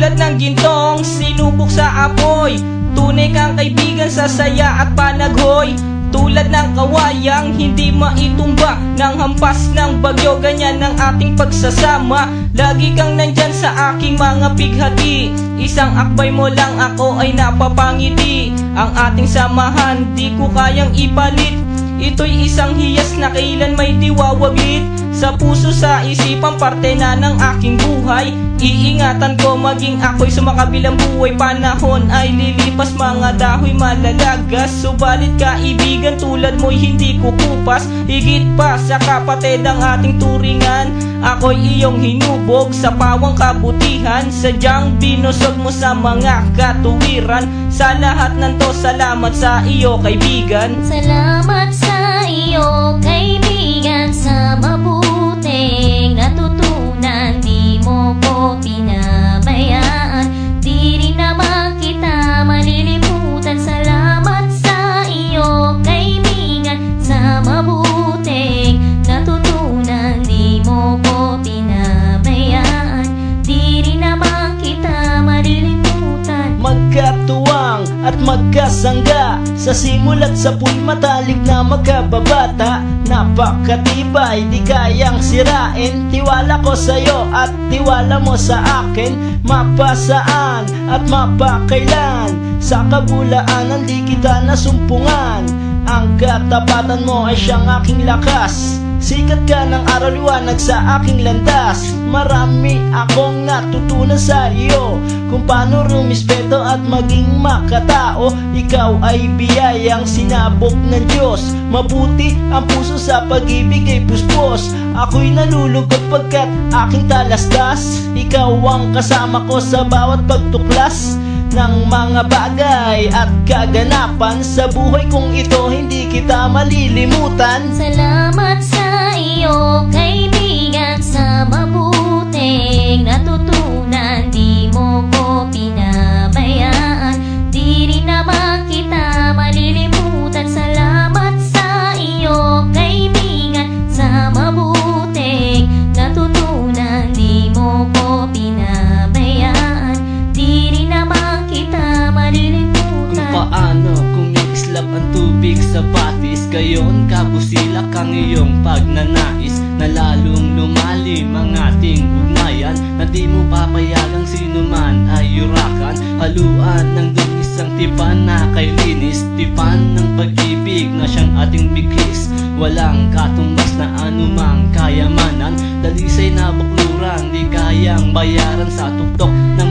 Tulad ng gintong sinubok sa apoy, tunay kang kaibigan sa saya at panaghoy. Tulad ng kawayang hindi maitumba ng hampas ng bagyo, ganyan ang ating pagsasama. Lagi kang nandyan sa aking mga bighati, isang akbay mo lang ako ay napapangiti. Ang ating samahan di ko kayang ipalit, ito'y isang hiyas na kailan may diwawaglit. Sa puso, sa isipan, parte na ng aking buhay. Iingatan ko maging ako'y sumakabilang buhay. Panahon ay lilipas, mga dahoy malalagas. Subalit kaibigan tulad mo'y hindi kukupas. Higit pa sa kapatid ang ating turingan, ako'y iyong hinubog sa pawang kabutihan. Sadyang binusog mo sa mga katuwiran. Sa lahat ng to, salamat sa iyo kaibigan. Salamat sa iyo kaibigan, sa mabuting natutunan. Di mo ko pinabayaan, di rin naman kita malilimutan. Salamat sa iyo kaibigan, sa mabuting natutunan. Di mo ko pinabayaan, di rin naman kita malilimutan. Magkatuwang at magkasangga, sa simula't sa puy matalik na magkababata. Napakatibay, di kayang sirain. Tiwala ko sa'yo at tiwala mo sa akin. Mapasaan at mapakailan, sa kabulaanan di kita nasumpungan. Ang katapatan mo ay siyang aking lakas. Sikat ka ng araw, liwanag sa aking landas. Marami akong natutunan sa iyo, kung paano rumispeto at maging makatao. Ikaw ay biyayang sinabog ng Diyos. Mabuti ang puso, sa pag-ibig ay puspos. Ako'y nalulungkot pagkat aking talastas. Ikaw ang kasama ko sa bawat pagtuklas ng mga bagay at kaganapan. Sa buhay kong ito hindi kita malilimutan. Salamat sa iyo kaibigan, sa mabuting natutunan. Di mo ko pinabayaan, di rin naman kita malilimutan. Salamat sa iyo kaibigan, sa mabuting natutunan. Di mo ko pinabayaan, di rin naman kita malilimutan. Kung paano kumikislap ang tubig sa batis, gayon kabusilak ang iyong pagnanais, na lalong lumalim ang ating ugnayan. Na di mo papayagang sino man ay yurakan. Haluan ng dungis ang tipan na kay linis, tipan ng pag-ibig na siyang ating bigkis. Walang katumbas na anumang kayamanan, dalisay na bakluran di kayang bayaran. Sa tuktok ng